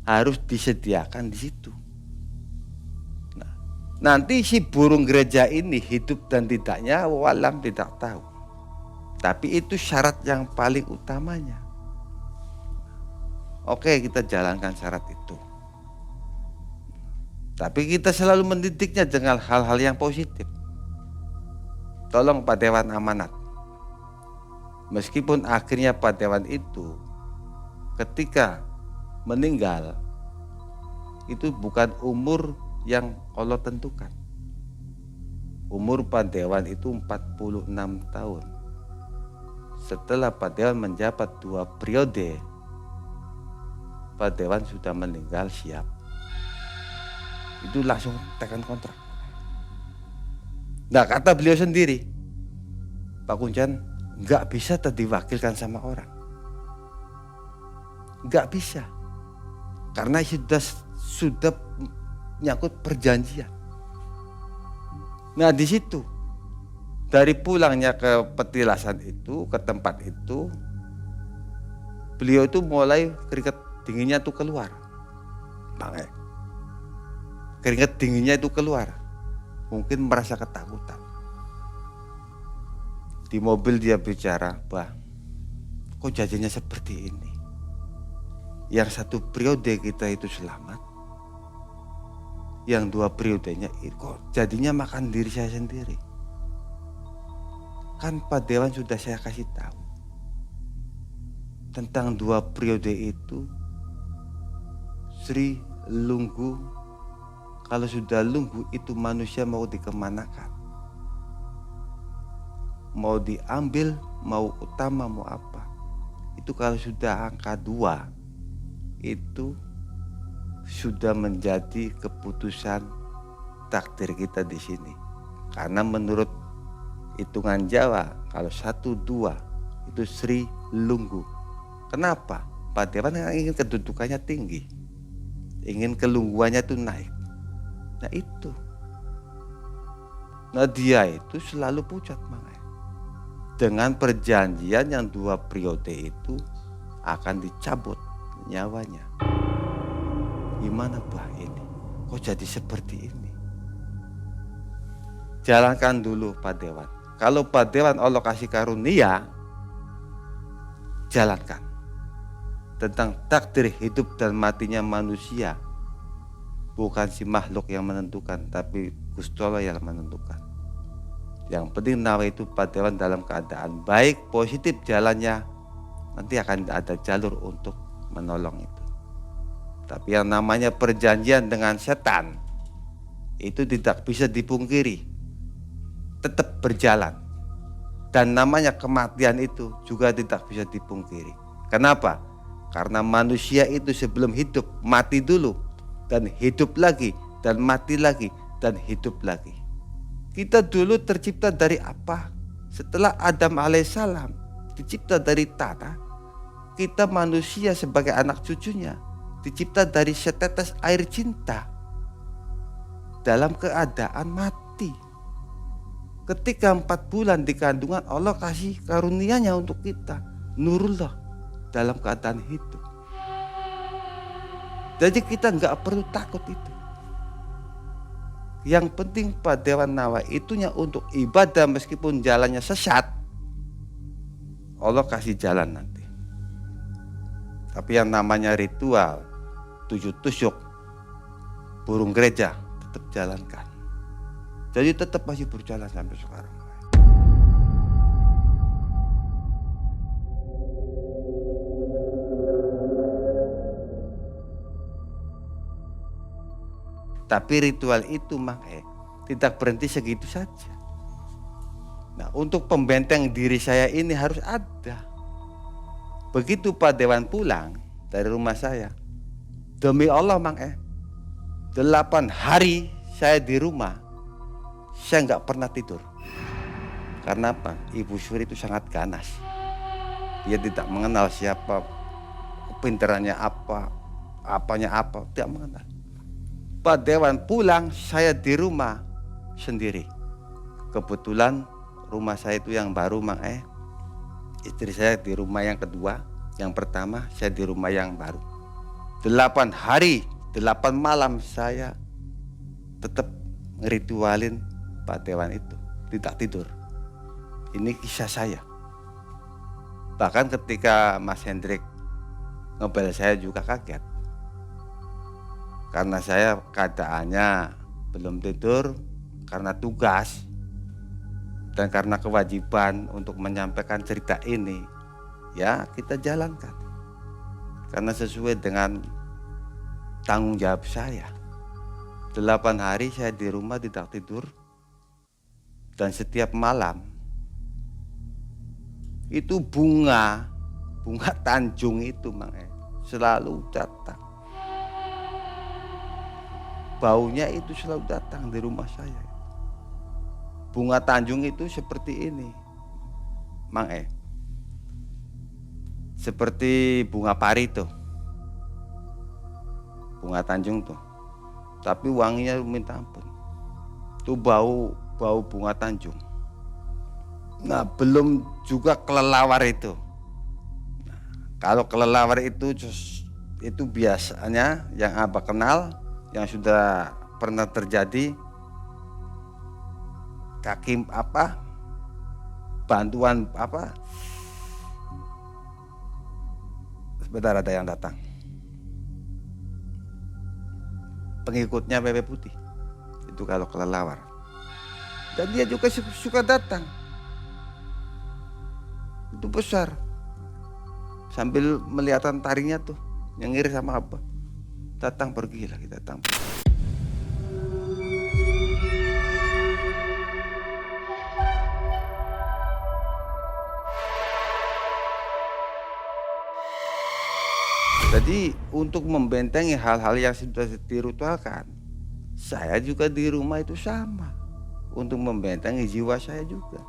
harus disediakan di situ. Nah, nanti si burung gereja ini hidup dan tidaknya walam tidak tahu. Tapi itu syarat yang paling utamanya. Oke, kita jalankan syarat itu. Tapi kita selalu mendidiknya dengan hal-hal yang positif. Tolong Pak Dewan amanat. Meskipun akhirnya Pak Dewan itu ketika meninggal itu bukan umur yang Allah tentukan. Umur Pak Dewan itu 46 tahun. Setelah Pak Dewan menjabat 2 periode, Pak Dewan sudah meninggal siap. Itu langsung tekan kontrak. Nah kata beliau sendiri, Pak Kuncen nggak bisa diwakilkan sama orang, nggak bisa, karena sudah nyangkut perjanjian. Nah di situ dari pulangnya ke petilasan itu, ke tempat itu, beliau itu mulai keringat dinginnya tuh keluar, keringat dinginnya itu keluar, mungkin merasa ketakutan. Di mobil dia bicara, Bang, kok jadinya seperti ini? Yang 1 periode kita itu selamat, yang 2 periodenya kok jadinya makan diri saya sendiri. Kan Pak Dewan sudah saya kasih tahu tentang 2 periode itu. Sri Lunggu, kalau sudah lunggu itu manusia mau dikemanakan, mau diambil, mau utama, mau apa. Itu kalau sudah angka 2 itu sudah menjadi keputusan takdir kita di sini. Karena menurut hitungan Jawa kalau 1, 2 itu Sri Lunggu. Kenapa? Pak Dewan ingin kedudukannya tinggi, ingin kelungguannya itu naik. Nah itu, nah dia itu selalu pucat makanya. Dengan perjanjian yang 2 periode itu akan dicabut nyawanya. Gimana Bah ini? Kok jadi seperti ini? Jalankan dulu Pak Dewan. Kalau Pak Dewan Allah kasih karunia, jalankan. Tentang takdir hidup dan matinya manusia, bukan si makhluk yang menentukan, tapi Gusti Allah yang menentukan. Yang penting nawa itu Pak Dewan dalam keadaan baik, positif jalannya, nanti akan ada jalur untuk menolong itu. Tapi yang namanya perjanjian dengan setan itu tidak bisa dipungkiri, tetap berjalan. Dan namanya kematian itu juga tidak bisa dipungkiri. Kenapa? Karena manusia itu sebelum hidup mati dulu, dan hidup lagi, dan mati lagi, dan hidup lagi. Kita dulu tercipta dari apa? Setelah Adam alaihissalam dicipta dari tanah, kita manusia sebagai anak cucunya dicipta dari setetes air cinta dalam keadaan mati. Ketika 4 bulan di kandungan, Allah kasih karunia-Nya untuk kita, nurullah dalam keadaan hidup. Jadi kita nggak perlu takut itu. Yang penting Pak Dewan nawa itunya untuk ibadah meskipun jalannya sesat, Allah kasih jalan nanti. Tapi yang namanya ritual 7 tusuk burung gereja tetap jalankan. Jadi tetap masih berjalan sampai sekarang. Tapi ritual itu tidak berhenti segitu saja. Nah, untuk pembenteng diri saya ini harus ada. Begitu Pak Dewan pulang dari rumah saya, demi Allah 8 hari saya di rumah, saya nggak pernah tidur. Karena apa? Ibu Suri itu sangat ganas. Dia tidak mengenal siapa, pinterannya apa, apanya apa, tidak mengenal. Pak Dewan pulang, saya di rumah sendiri. Kebetulan rumah saya itu yang baru istri saya di rumah yang kedua, yang pertama saya di rumah yang baru. 8 hari, 8 malam saya tetap ngeritualin Pak Dewan itu, tidak tidur. Ini kisah saya. Bahkan ketika Mas Hendrik ngebel saya juga kaget. Karena saya keadaannya belum tidur karena tugas dan karena kewajiban untuk menyampaikan cerita ini, ya kita jalankan. Karena sesuai dengan tanggung jawab saya. 8 hari saya di rumah tidak tidur, dan setiap malam itu bunga Tanjung itu selalu datang. Baunya itu selalu datang di rumah saya. Bunga Tanjung itu seperti ini, seperti bunga pari tuh, bunga Tanjung tuh. Tapi wanginya minta ampun. Itu bau bunga Tanjung. Nah, belum juga kelelawar itu. Nah, kalau kelelawar itu biasanya yang Abah kenal, yang sudah pernah terjadi bantuan sebentar, ada yang datang, pengikutnya Wewe Putih itu kalau kelelawar, dan dia juga suka datang, itu besar, sambil melihatan taringnya tuh yang ngiri sama Abah, datang pergi lagi, datang pergi. Jadi untuk membentengi hal-hal yang sudah diritualkan, saya juga di rumah itu sama, untuk membentengi jiwa saya juga.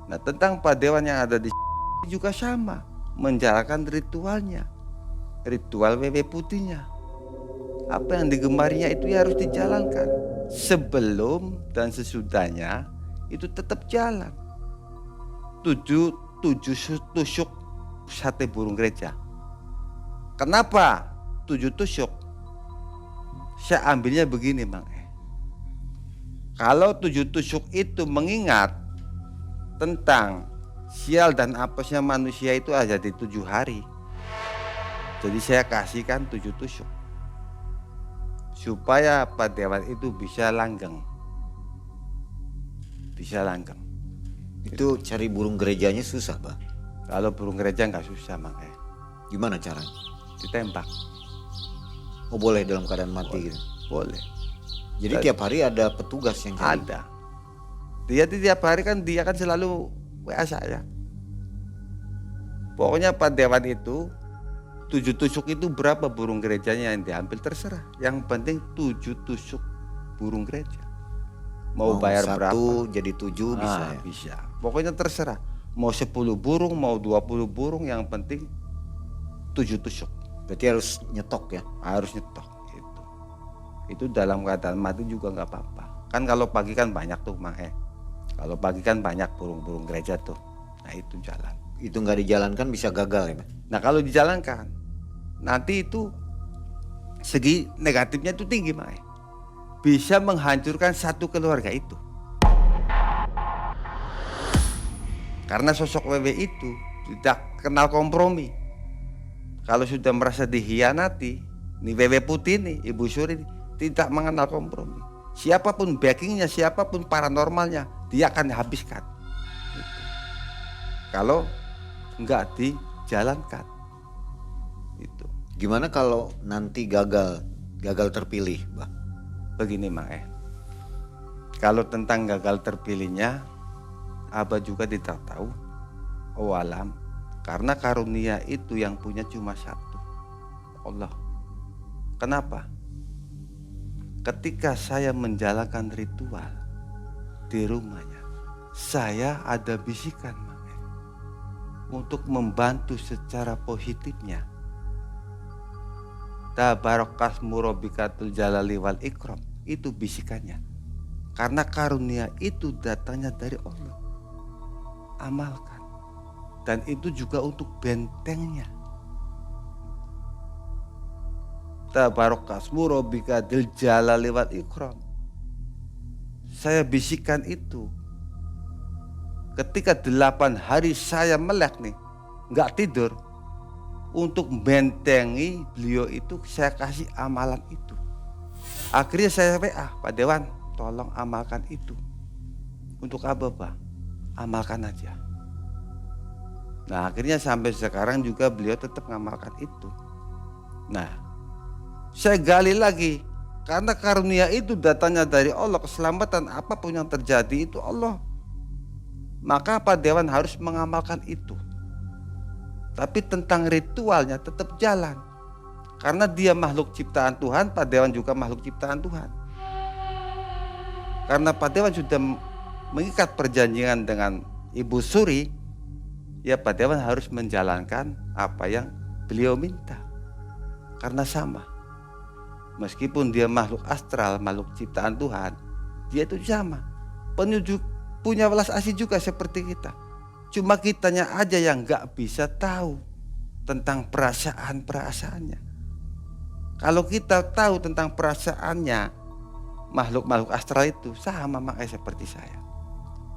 Nah, tentang Pak Dewan yang ada di juga sama, menjalankan ritualnya, ritual Wewe Putihnya. Apa yang digemarinya itu ya harus dijalankan. Sebelum dan sesudahnya itu tetap jalan. 7 tusuk sate burung gereja. Kenapa 7 tusuk? Saya ambilnya begini, Kalau 7 tusuk itu mengingat tentang sial dan apesnya manusia itu ada di 7 hari. Jadi saya kasihkan 7 tusuk. Supaya Pak Dewan itu bisa langgeng. Bisa langgeng. Itu cari burung gerejanya susah, Pak? Kalau burung gereja nggak susah, Gimana caranya? Ditembak. Oh, boleh dalam keadaan mati gitu? Boleh. Jadi tiap hari ada petugas yang cari? Ada. Dia tiap hari kan dia kan selalu WA saya. Pokoknya Pak Dewan itu 7 tusuk itu berapa burung gerejanya yang diambil terserah. Yang penting 7 tusuk burung gereja. Mau bayar berapa? 1 jadi 7 bisa ya? Bisa. Pokoknya terserah. Mau 10 burung, mau 20 burung, yang penting 7 tusuk. Berarti harus nyetok ya? Harus nyetok gitu. Itu dalam keadaan mati juga nggak apa-apa. Kan kalau pagi kan banyak tuh, Kalau pagi kan banyak burung-burung gereja tuh. Nah, itu jalan. Itu nggak dijalankan bisa gagal ya, Pak? Nah, kalau dijalankan nanti itu segi negatifnya itu tinggi, bisa menghancurkan satu keluarga itu. Karena sosok Wewe itu tidak kenal kompromi. Kalau sudah merasa dihianati, nih Wewe Putih nih, Ibu Suri tidak mengenal kompromi. Siapapun backingnya, siapapun paranormalnya, dia akan habiskan. Gitu. Kalau nggak dijalankan. Itu. Gimana kalau nanti gagal terpilih, Mbah? Begini Mang kalau tentang gagal terpilihnya, Abah juga tidak tahu. Alam, karena karunia itu yang punya cuma satu, Allah. Kenapa? Ketika saya menjalankan ritual di rumahnya, saya ada bisikan Mang untuk membantu secara positifnya. Tabarakasmu rabbikatul jalali wal ikram, itu bisikannya. Karena karunia itu datangnya dari Allah. Amalkan. Dan itu juga untuk bentengnya. Tabarakasmu rabbikatul jalali wal ikram. Saya bisikan itu. Ketika 8 hari saya melek nih, nggak tidur, untuk bentengi beliau itu saya kasih amalan itu. Akhirnya saya WA, Pak Dewan, tolong amalkan itu. Untuk apa Pak? Amalkan aja. Nah akhirnya sampai sekarang juga beliau tetap mengamalkan itu. Nah saya gali lagi, karena karunia itu datangnya dari Allah. Keselamatan apapun yang terjadi itu Allah. Maka Pak Dewan harus mengamalkan itu. Tapi tentang ritualnya tetap jalan. Karena dia makhluk ciptaan Tuhan, Pak Dewan juga makhluk ciptaan Tuhan. Karena Pak Dewan sudah mengikat perjanjian dengan Ibu Suri, ya Pak Dewan harus menjalankan apa yang beliau minta. Karena sama. Meskipun dia makhluk astral, makhluk ciptaan Tuhan, dia itu sama. Punya welas asih juga seperti kita. Cuma kitanya aja yang gak bisa tahu tentang perasaan-perasaannya. Kalau kita tahu tentang perasaannya, makhluk-makhluk astral itu sama makanya seperti saya.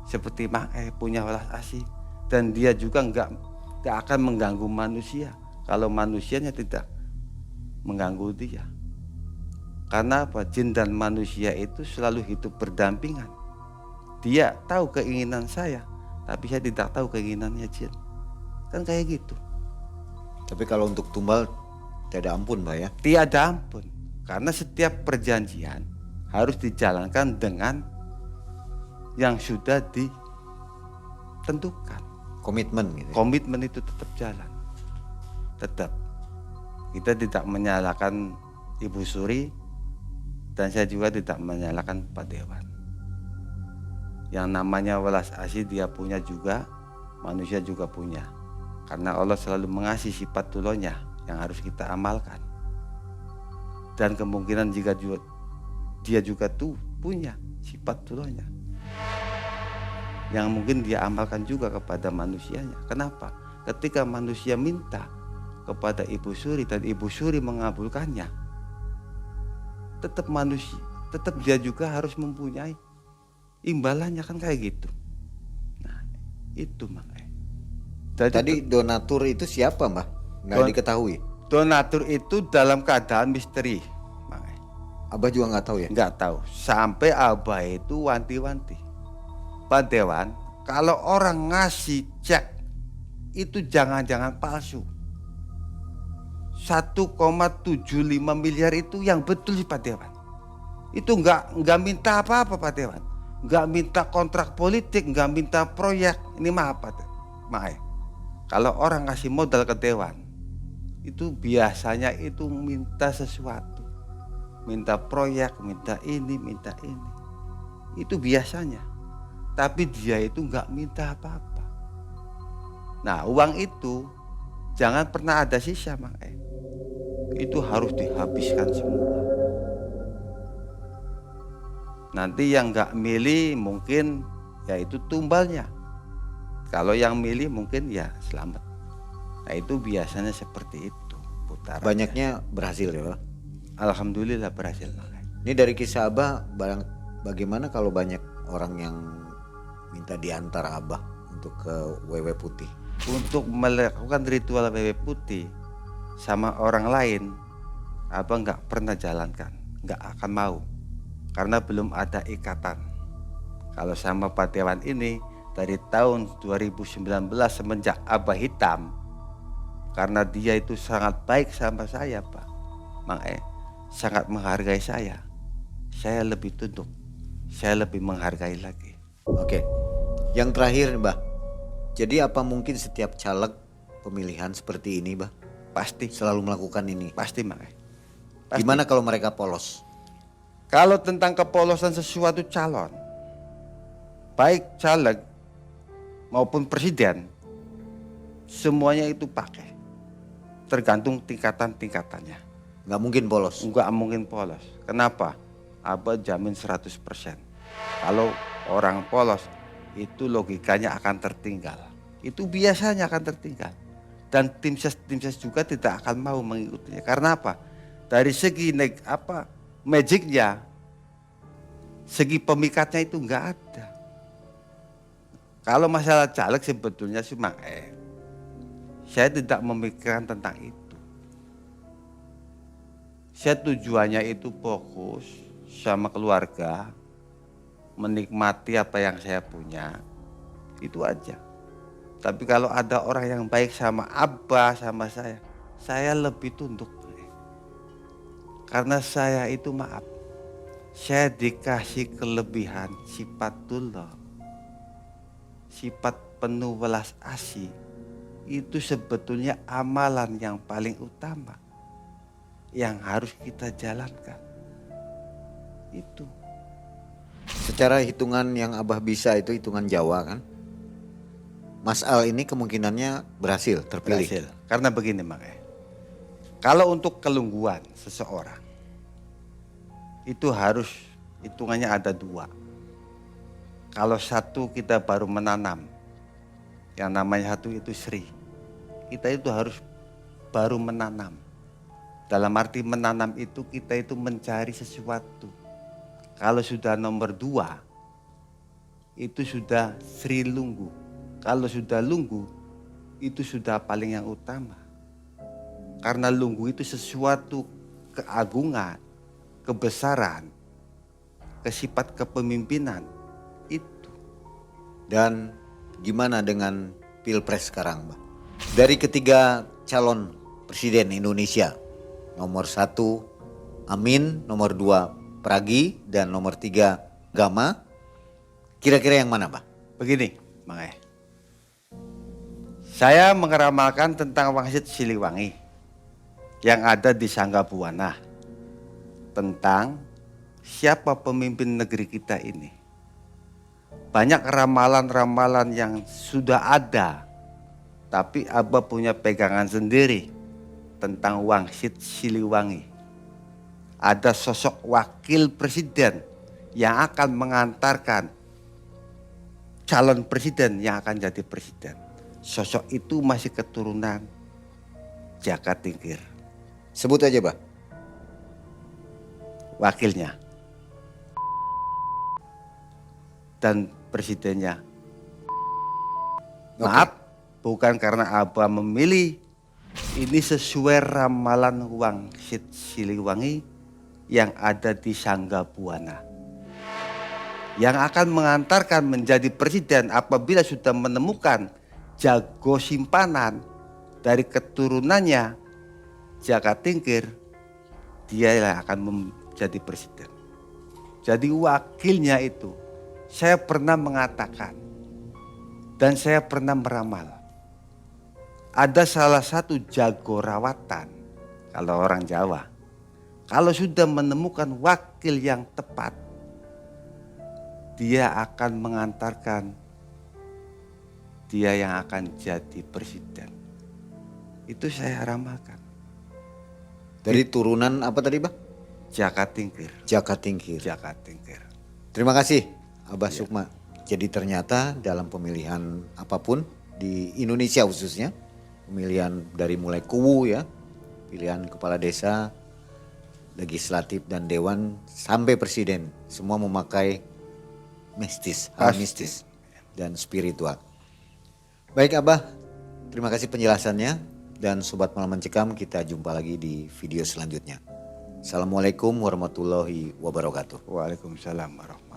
Seperti Mae punya welas asih, dan dia juga gak akan mengganggu manusia kalau manusianya tidak mengganggu dia. Karena apa? Jin dan manusia itu selalu hidup berdampingan. Dia tahu keinginan saya, tapi saya tidak tahu keinginannya jin. Kan kayak gitu. Tapi kalau untuk tumbal tiada ampun Mbak ya? Tiada ampun. Karena setiap perjanjian harus dijalankan dengan yang sudah ditentukan. Komitmen gitu. Komitmen itu tetap jalan. Tetap. Kita tidak menyalahkan Ibu Suri, dan saya juga tidak menyalahkan Pak Dewan. Yang namanya welas asih dia punya juga, manusia juga punya. Karena Allah selalu mengasih sifat tulonya yang harus kita amalkan. Dan kemungkinan jika dia juga tuh punya sifat tulonya yang mungkin dia amalkan juga kepada manusianya. Kenapa? Ketika manusia minta kepada Ibu Suri dan Ibu Suri mengabulkannya, tetap dia juga harus mempunyai imbalannya, kan kayak gitu. Nah itu makanya. Tadi donatur itu siapa Mbah? Nggak diketahui. Donatur itu dalam keadaan misteri makanya. Abah juga nggak tahu ya? Nggak tahu. Sampai Abah itu wanti-wanti, Pak Dewan, kalau orang ngasih cek itu jangan-jangan palsu. 1,75 miliar itu yang betul sih Pak Dewan. Itu nggak minta apa-apa Pak Dewan. Nggak minta kontrak politik, nggak minta proyek. Ini mah apa? Kalau orang ngasih modal ke Dewan, itu biasanya itu minta sesuatu. Minta proyek, minta ini. Itu biasanya. Tapi dia itu nggak minta apa-apa. Nah uang itu jangan pernah ada sisa itu harus dihabiskan semua. Nanti yang nggak milih mungkin ya itu tumbalnya. Kalau yang milih mungkin ya selamat. Nah itu biasanya seperti itu putarannya. Banyaknya berhasil ya Pak? Alhamdulillah berhasil. Ini dari kisah Abah, bagaimana kalau banyak orang yang minta diantar Abah untuk ke Wewe Putih? Untuk melakukan ritual wewe putih sama orang lain, abang nggak pernah jalankan, nggak akan mau, karena belum ada ikatan. Kalau sama Pak Dewan ini dari tahun 2019 semenjak Abah hitam, karena dia itu sangat baik sama saya Pak, makanya sangat menghargai saya lebih tunduk, saya lebih menghargai lagi. Oke, yang terakhir Mbah, jadi apa mungkin setiap caleg pemilihan seperti ini Mbah Pasti, selalu melakukan ini? pasti makanya. Pasti. Gimana kalau mereka polos? Kalau tentang kepolosan sesuatu calon, baik caleg maupun presiden, semuanya itu pakai. Tergantung tingkatannya. Nggak mungkin polos. Enggak mungkin polos. Kenapa? Abah jamin 100%. Kalau orang polos, itu logikanya akan tertinggal. Itu biasanya akan tertinggal. Dan tim ses juga tidak akan mau mengikutinya. Karena apa? Dari segi magicnya, segi pemikatnya itu enggak ada. Kalau masalah caleg sebetulnya sih saya tidak memikirkan tentang itu. Saya tujuannya itu fokus sama keluarga, menikmati apa yang saya punya, itu aja. Tapi kalau ada orang yang baik sama Abah, sama saya lebih tunduk. Karena saya itu maaf, saya dikasih kelebihan sifatullah, sifat penuh welas asih. Itu sebetulnya amalan yang paling utama yang harus kita jalankan. Itu. Secara hitungan yang Abah bisa itu hitungan Jawa kan? Mas Al ini kemungkinannya berhasil terpilih. Berhasil. Karena begini makanya. Kalau untuk kelungguan seseorang, itu harus hitungannya ada 2. Kalau 1 kita baru menanam, yang namanya 1 itu Sri. Kita itu harus baru menanam. Dalam arti menanam itu kita itu mencari sesuatu. Kalau sudah nomor 2, itu sudah Sri Lunggu. Kalau sudah Lunggu, itu sudah paling yang utama. Karena Lunggu itu sesuatu keagungan, kebesaran, kesifat kepemimpinan itu. Dan gimana dengan Pilpres sekarang Mbak? Dari ketiga calon presiden Indonesia, nomor 1 Amin, nomor 2 Pragi, dan nomor 3 Gama, kira-kira yang mana Mbak? Begini, makanya. Saya mengeramalkan tentang Wangsit Siliwangi yang ada di Sanggabuana, tentang siapa pemimpin negeri kita ini. Banyak ramalan-ramalan yang sudah ada, tapi Abah punya pegangan sendiri tentang Wangsit Siliwangi. Ada sosok wakil presiden yang akan mengantarkan calon presiden yang akan jadi presiden. Sosok itu masih keturunan Jaka Tingkir. Sebut aja Mbak. Wakilnya dan presidennya. Maaf, bukan karena Abah memilih. Ini sesuai ramalan Wangsit Siliwangi yang ada di Sanggabuana, yang akan mengantarkan menjadi presiden apabila sudah menemukan jago simpanan dari keturunannya Jaka Tingkir, dia yang akan menjadi presiden. Jadi wakilnya itu saya pernah mengatakan dan saya pernah meramal. Ada salah satu jago rawatan, kalau orang Jawa, kalau sudah menemukan wakil yang tepat, dia akan mengantarkan dia yang akan jadi presiden. Itu saya ramalkan. Dari turunan apa tadi Mbak? Jaka Tingkir. Jaka Tingkir. Jaka Tingkir. Terima kasih Abah Sukma. Jadi ternyata dalam pemilihan apapun di Indonesia khususnya, pemilihan dari mulai kuwu ya, pilihan kepala desa, legislatif dan dewan sampai presiden semua memakai mistis, hal Pasti. mistis dan spiritual. Baik Abah, terima kasih penjelasannya dan Sobat Malam Mencekam, kita jumpa lagi di video selanjutnya. Assalamualaikum warahmatullahi wabarakatuh. Waalaikumsalam warahmatullahi